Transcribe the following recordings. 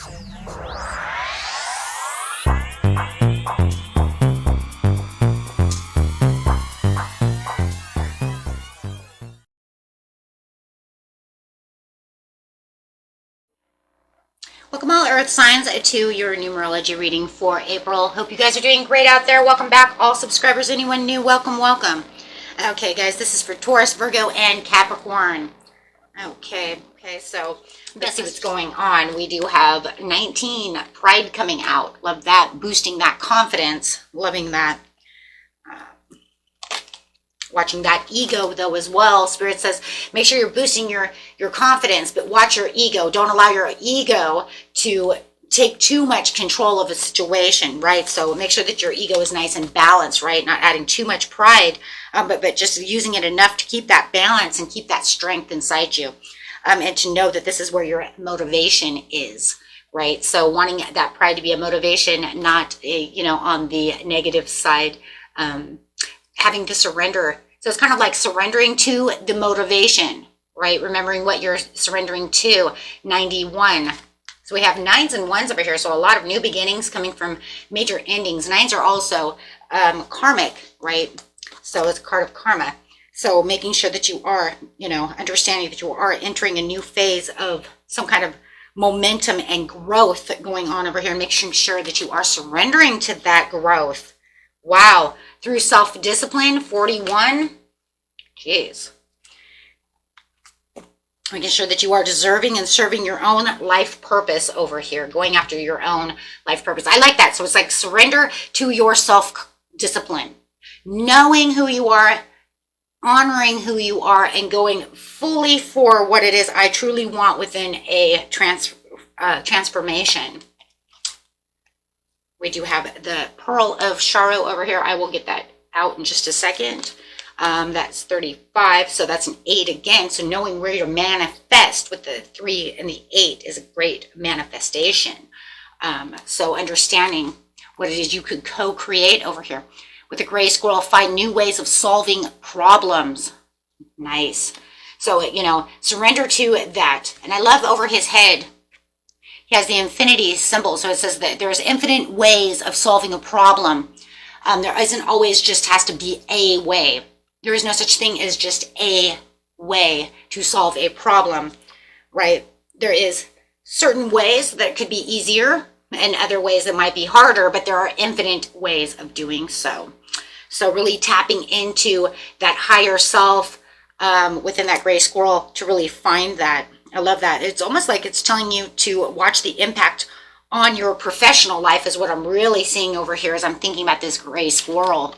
Welcome all Earth signs to your numerology reading for April. Hope you guys are doing great out there. Welcome back, all subscribers. Anyone new, welcome, welcome. Okay, guys, this is for Taurus, Virgo, and Capricorn. Okay, so let's see what's going on. We do have 19, Pride coming out. Love that, boosting that confidence. Loving that. Watching that ego though as well. Spirit says make sure you're boosting your confidence, but watch your ego. Don't allow your ego to take too much control of a situation, right? So make sure that your ego is nice and balanced, right? Not adding too much pride, but just using it enough to keep that balance and keep that strength inside you, and to know that this is where your motivation is, right? So wanting that pride to be a motivation, not on the negative side. Having to surrender. So it's kind of like surrendering to the motivation, right? Remembering what you're surrendering to. 91. So we have 9s and 1s over here. So a lot of new beginnings coming from major endings. 9s are also karmic, right? So it's a card of karma. So making sure that you are, understanding that you are entering a new phase of some kind of momentum and growth going on over here, and making sure that you are surrendering to that growth. Wow. Through self-discipline, 41. Jeez. Making sure that you are deserving and serving your own life purpose over here. Going after your own life purpose. I like that. So it's like surrender to your self-discipline. Knowing who you are, honoring who you are, and going fully for what it is I truly want within a transformation. We do have the Pearl of Shara over here. I will get that out in just a second. That's 35, so that's an 8 again. So knowing where to manifest with the 3 and the 8 is a great manifestation. So understanding what it is you could co-create over here. With the gray squirrel, find new ways of solving problems. Nice. So, surrender to that. And I love over his head, he has the infinity symbol. So it says that there's infinite ways of solving a problem. There isn't always just has to be a way. There is no such thing as just a way to solve a problem, right? There is certain ways that could be easier and other ways that might be harder, but there are infinite ways of doing so. So really tapping into that higher self within that gray squirrel to really find that. I love that. It's almost like it's telling you to watch the impact on your professional life is what I'm really seeing over here as I'm thinking about this gray squirrel,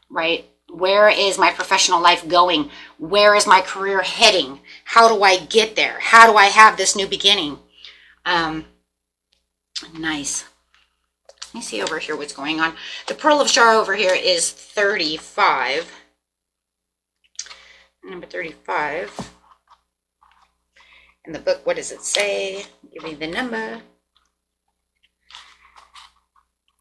right? Where is my professional life going? Where is my career heading? How do I get there? How do I have this new beginning? Nice. Let me see over here what's going on. The Pearl of Shara over here is 35. Number 35. In the book, what does it say? Give me the number.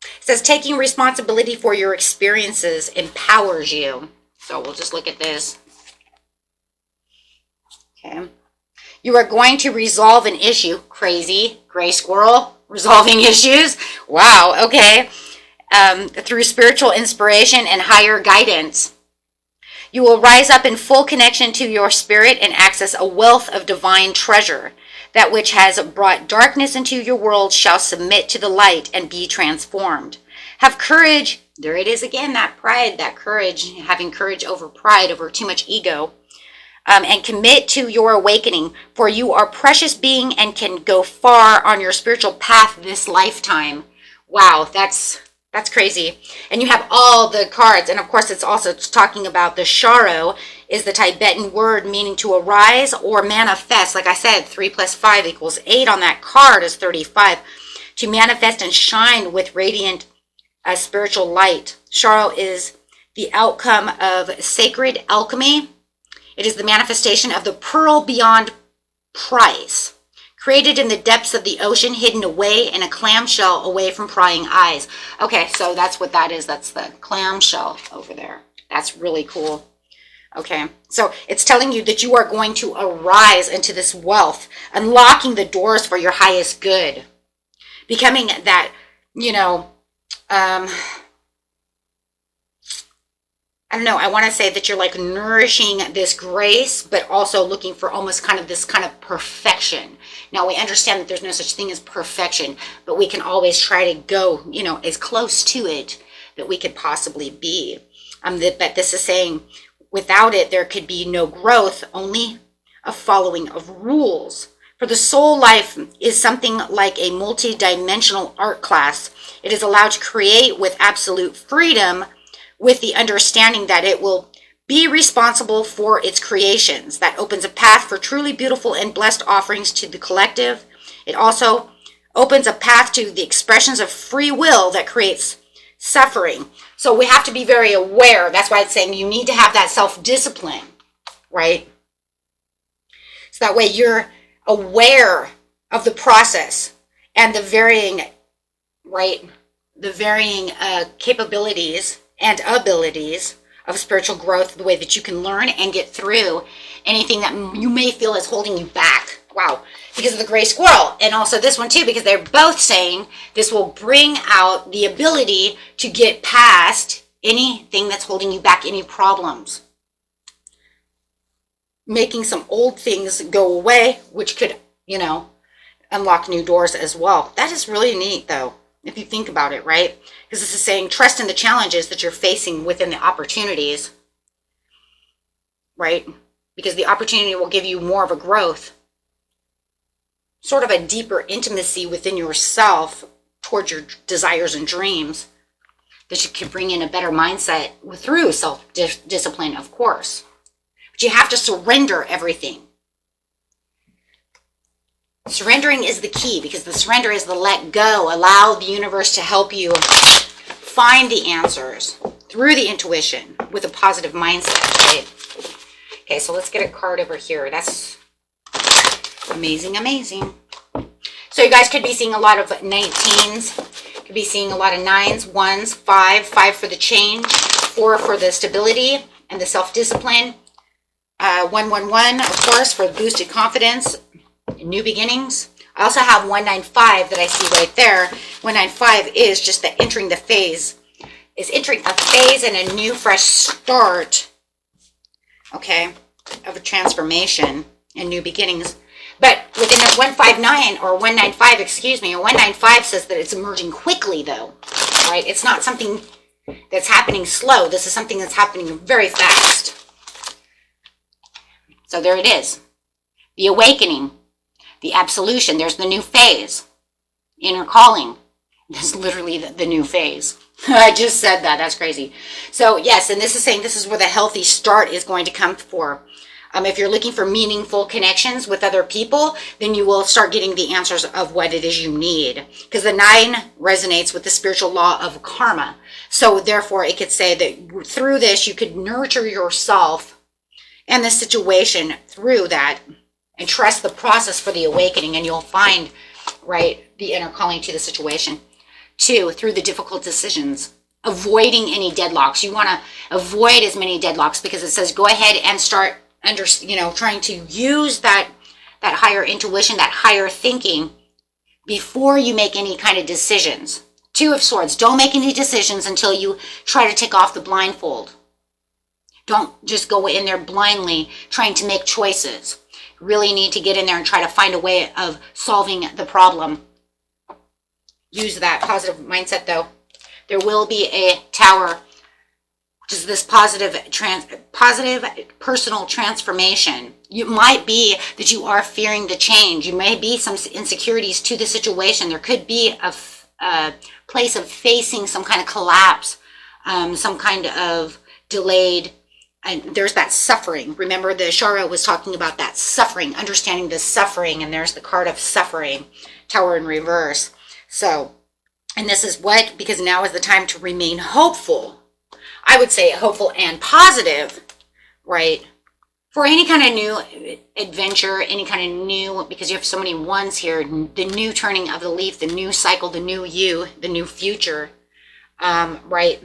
It says, taking responsibility for your experiences empowers you. So we'll just look at this. Okay. You are going to resolve an issue. Crazy. Gray squirrel. Resolving issues. Wow. Okay. Through spiritual inspiration and higher guidance. You will rise up in full connection to your spirit and access a wealth of divine treasure. That which has brought darkness into your world shall submit to the light and be transformed. Have courage. There it is again, that pride, that courage, having courage over pride, over too much ego. And commit to your awakening, for you are a precious being and can go far on your spiritual path this lifetime. Wow, that's crazy. And you have all the cards. And of course, it's also talking about the Sharo is the Tibetan word meaning to arise or manifest. Like I said, 3 + 5 = 8 on that card is 35. To manifest and shine with radiant spiritual light. Sharo is the outcome of sacred alchemy. It is the manifestation of the pearl beyond price. Created in the depths of the ocean, hidden away in a clamshell away from prying eyes. Okay, so that's what that is. That's the clamshell over there. That's really cool. Okay, so it's telling you that you are going to arise into this wealth, unlocking the doors for your highest good, becoming that, you know, I don't know, I want to say that you're like nourishing this grace, but also looking for almost kind of this kind of perfection. Now, we understand that there's no such thing as perfection, but we can always try to go, you know, as close to it that we could possibly be. But this is saying without it, there could be no growth, only a following of rules. For the soul life is something like a multi-dimensional art class. It is allowed to create with absolute freedom, with the understanding that it will be responsible for its creations. That opens a path for truly beautiful and blessed offerings to the collective. It also opens a path to the expressions of free will that creates suffering. So we have to be very aware. That's why it's saying you need to have that self-discipline, right? So that way you're aware of the process and the varying, right, the varying capabilities and abilities of spiritual growth, the way that you can learn and get through anything that you may feel is holding you back. Wow, because of the gray squirrel. And also this one too, because they're both saying this will bring out the ability to get past anything that's holding you back, any problems. Making some old things go away, which could, you know, unlock new doors as well. That is really neat though, if you think about it, right? Because this is saying trust in the challenges that you're facing within the opportunities, right? Because the opportunity will give you more of a growth, sort of a deeper intimacy within yourself towards your desires and dreams, that you can bring in a better mindset through self-discipline, of course. But you have to surrender everything. Surrendering is the key, because the surrender is the let go. Allow the universe to help you find the answers through the intuition with a positive mindset, right? Okay, so let's get a card over here. That's amazing, amazing. So you guys could be seeing a lot of 19s, could be seeing a lot of 9s, 1s, 5 for the change, 4 for the stability and the self-discipline, 111, of course, for boosted confidence, new beginnings. I also have 195 that I see right there. 195 is just the entering the phase, is entering a phase and a new fresh start, okay, of a transformation and new beginnings. But within a 159 or 195, excuse me, or 195 says that it's emerging quickly though, right? It's not something that's happening slow. This is something that's happening very fast. So there it is. The awakening. The absolution, there's the new phase. Inner calling. That's literally the new phase. I just said that. That's crazy. So yes, and this is saying this is where the healthy start is going to come for. If you're looking for meaningful connections with other people, then you will start getting the answers of what it is you need. Because the 9 resonates with the spiritual law of karma. So therefore, it could say that through this, you could nurture yourself and the situation through that, and trust the process for the awakening, and you'll find, right, the inner calling to the situation. 2, through the difficult decisions, avoiding any deadlocks. You want to avoid as many deadlocks, because it says go ahead and start trying to use that higher intuition, that higher thinking before you make any kind of decisions. 2 of Swords, don't make any decisions until you try to take off the blindfold. Don't just go in there blindly trying to make choices. Really need to get in there and try to find a way of solving the problem. Use that positive mindset though. There will be a Tower, which is this positive personal transformation. You might be that you are fearing the change. You may be some insecurities to the situation. There could be a place of facing some kind of collapse, some kind of delayed. And there's that suffering. Remember, the Shara was talking about that suffering, understanding the suffering, and there's the card of suffering, Tower in reverse. So, and this is what, because now is the time to remain hopeful. I would say hopeful and positive, right? For any kind of new adventure, any kind of new, because you have so many 1s here, the new turning of the leaf, the new cycle, the new you, the new future, right?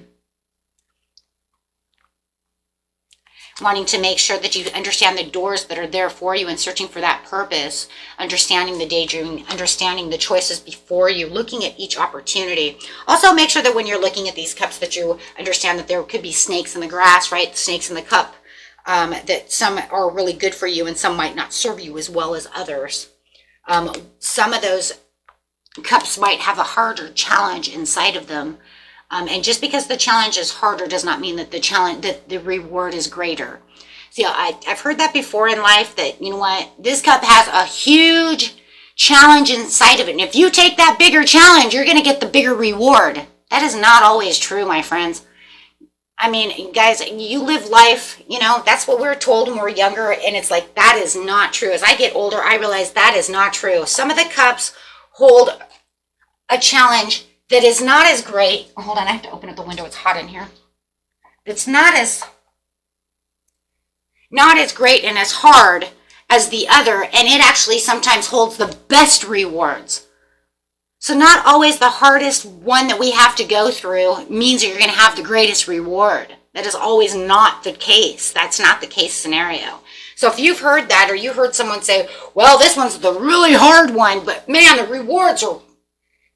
wanting to make sure that you understand the doors that are there for you and searching for that purpose, understanding the daydreaming, understanding the choices before you, looking at each opportunity. Also, make sure that when you're looking at these cups that you understand that there could be snakes in the grass, right? The snakes in the cup, that some are really good for you and some might not serve you as well as others. Some of those cups might have a harder challenge inside of them. And just because the challenge is harder does not mean that the reward is greater. See, I've heard that before in life, that, you know what, this cup has a huge challenge inside of it. And if you take that bigger challenge, you're going to get the bigger reward. That is not always true, my friends. I mean, guys, you live life, you know, that's what we're told when we're younger. And it's like, that is not true. As I get older, I realize that is not true. Some of the cups hold a challenge that is not as great. Oh, hold on, I have to open up the window. It's hot in here. It's not as great and as hard as the other, and it actually sometimes holds the best rewards. So not always the hardest one that we have to go through means that you're going to have the greatest reward. That is always not the case. That's not the case scenario. So if you've heard that, or you heard someone say, well, this one's the really hard one, but man, the rewards are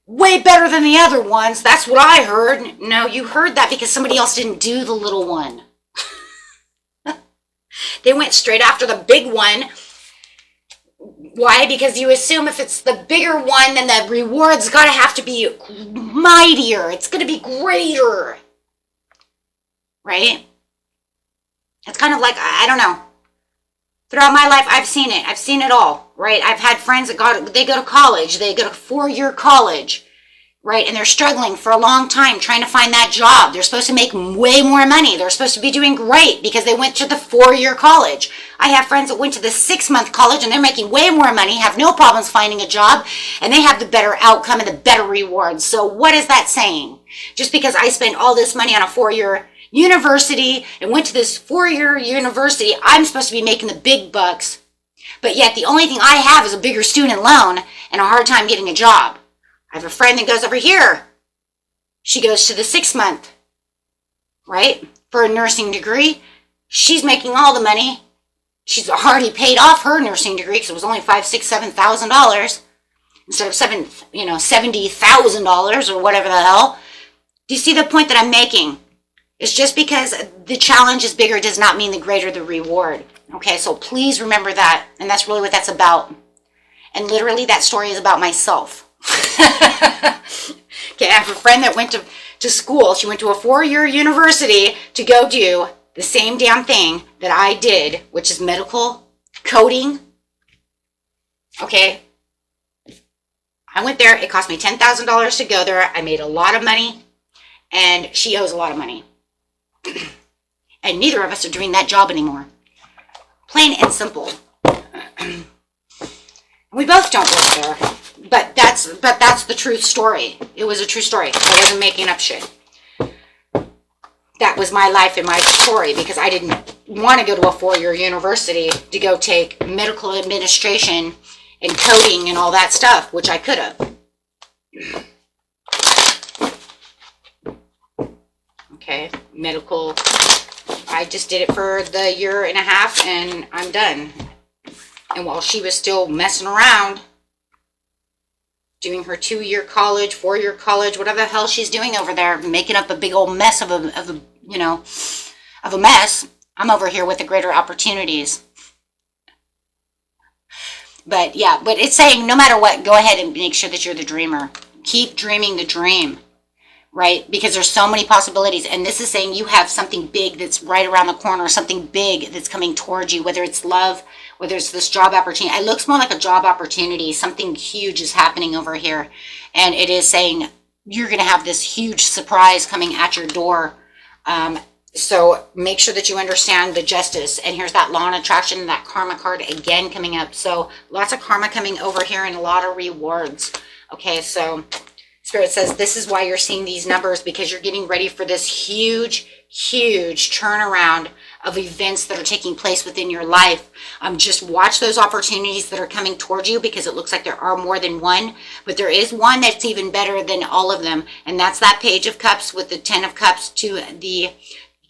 way better than the other ones. That's what I heard. No, you heard that because somebody else didn't do the little one. They went straight after the big one. Why? Because you assume if it's the bigger one, then the reward's got to have to be mightier. It's going to be greater. Right? It's kind of like, I don't know. Throughout my life, I've seen it. I've seen it all, right? I've had friends that they go to college. They go to 4-year college, right? And they're struggling for a long time trying to find that job. They're supposed to make way more money. They're supposed to be doing great because they went to the 4-year college. I have friends that went to the 6-month college and they're making way more money, have no problems finding a job, and they have the better outcome and the better rewards. So what is that saying? Just because I spent all this money on a 4-year university and went to this 4-year university, I'm supposed to be making the big bucks, but yet the only thing I have is a bigger student loan and a hard time getting a job. I have a friend that goes over here. She goes to the 6-month, right, for a nursing degree. She's making all the money. She's already paid off her nursing degree because it was only $5,000, $6,000, instead of $70,000 or whatever the hell. Do you see the point that I'm making? It's just because the challenge is bigger does not mean the greater the reward. Okay, so please remember that. And that's really what that's about. And literally that story is about myself. Okay, I have a friend that went to school. She went to a 4-year university to go do the same damn thing that I did, which is medical coding. Okay. I went there. It cost me $10,000 to go there. I made a lot of money. And she owes a lot of money. And neither of us are doing that job anymore. Plain and simple. We both don't work there. But that's the truth story. It was a true story. I wasn't making up shit. That was my life and my story, because I didn't want to go to a 4-year university to go take medical administration and coding and all that stuff, which I could have. Okay, medical, I just did it for the 1.5 years and I'm done. And while she was still messing around, doing her 2-year college, 4-year college, whatever the hell she's doing over there, making up a big old mess of a mess, I'm over here with the greater opportunities. But yeah, but it's saying no matter what, go ahead and make sure that you're the dreamer. Keep dreaming the dream. Right? Because there's so many possibilities. And this is saying you have something big that's right around the corner, something big that's coming towards you, whether it's love, whether it's this job opportunity. It looks more like a job opportunity. Something huge is happening over here. And it is saying you're going to have this huge surprise coming at your door. So make sure that you understand the justice. And here's that law and attraction, that karma card again coming up. So lots of karma coming over here and a lot of rewards. Okay, so Spirit says this is why you're seeing these numbers, because you're getting ready for this huge, huge turnaround of events that are taking place within your life. Just watch those opportunities that are coming towards you, because it looks like there are more than one, but there is one that's even better than all of them. And that's that Page of Cups with the 10 of Cups to the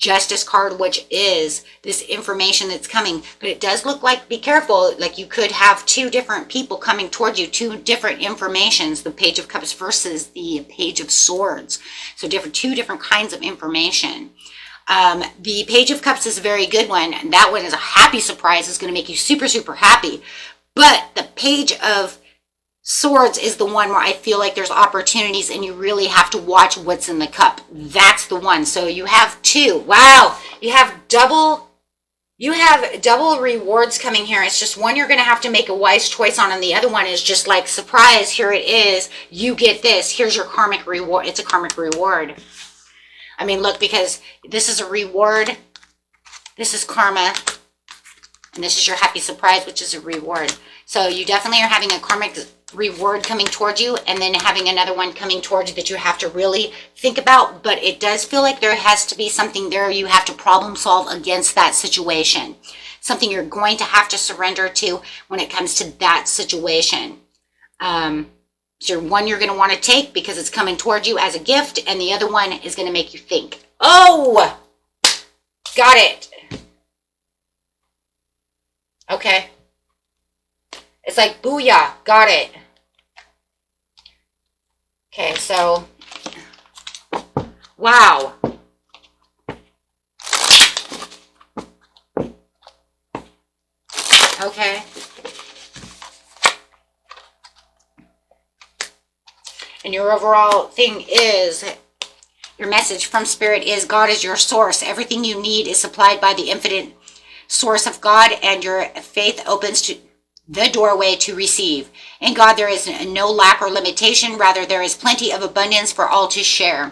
Justice card, which is this information that's coming. But it does look like, be careful, like you could have two different people coming towards you, two different informations, the Page of Cups versus the Page of Swords. So two different kinds of information. The Page of Cups is a very good one. And that one is a happy surprise. It's going to make you super, super happy. But the Page of Swords is the one where I feel like there's opportunities and you really have to watch what's in the cup. That's the one. So you have two. Wow. You have double rewards coming here. It's just one you're going to have to make a wise choice on, and the other one is just like, surprise, here it is. You get this. Here's your karmic reward. It's a karmic reward. I mean, look, because this is a reward. This is karma. And this is your happy surprise, which is a reward. So you definitely are having a karmic reward coming towards you, and then having another one coming towards you that you have to really think about. But it does feel like there has to be something there you have to problem solve against that situation. Something you're going to have to surrender to when it comes to that situation. So one you're going to want to take because it's coming towards you as a gift, and the other one is going to make you think. Oh, got it. Okay. It's like, booyah, got it. Okay, so, wow. Okay. And your overall thing is, your message from Spirit is, God is your source. Everything you need is supplied by the infinite source of God, and your faith opens to the doorway to receive. In God there is no lack or limitation. Rather, there is plenty of abundance for all to share.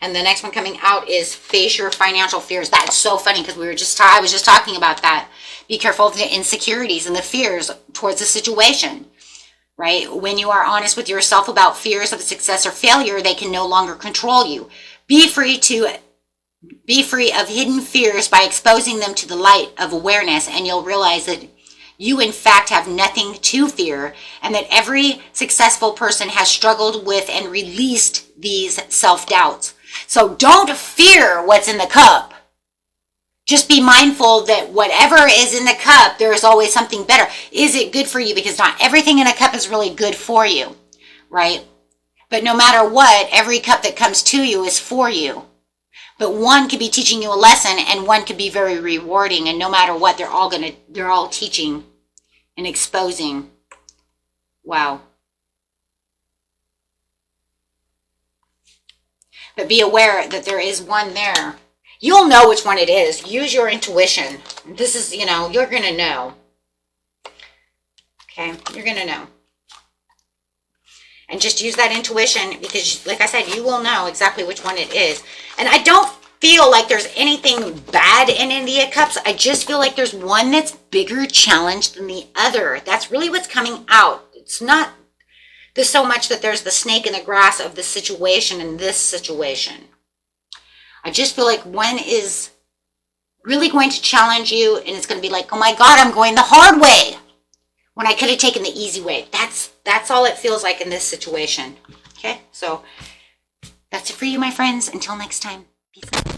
And the next one coming out is face your financial fears. That's so funny because I was just talking about that. Be careful of the insecurities and the fears towards the situation, right? When you are honest with yourself about fears of success or failure, they can no longer control you. Be free of hidden fears by exposing them to the light of awareness, and you'll realize that you in fact have nothing to fear, and that every successful person has struggled with and released these self-doubts. So don't fear what's in the cup. Just be mindful that whatever is in the cup, there is always something better. Is it good for you? Because not everything in a cup is really good for you, right? But no matter what, every cup that comes to you is for you. But one could be teaching you a lesson, and one could be very rewarding. And no matter what, they're all teaching and exposing. Wow. But be aware that there is one there. You'll know which one it is. Use your intuition. This is, you're going to know. Okay, you're going to know. And just use that intuition, because, like I said, you will know exactly which one it is. And I don't feel like there's anything bad in India Cups. I just feel like there's one that's bigger challenge than the other. That's really what's coming out. It's not so much that there's the snake in the grass of the situation in this situation. I just feel like one is really going to challenge you, and it's going to be like, oh my God, I'm going the hard way, when I could have taken the easy way. That's all it feels like in this situation. Okay, so that's it for you, my friends. Until next time, peace out.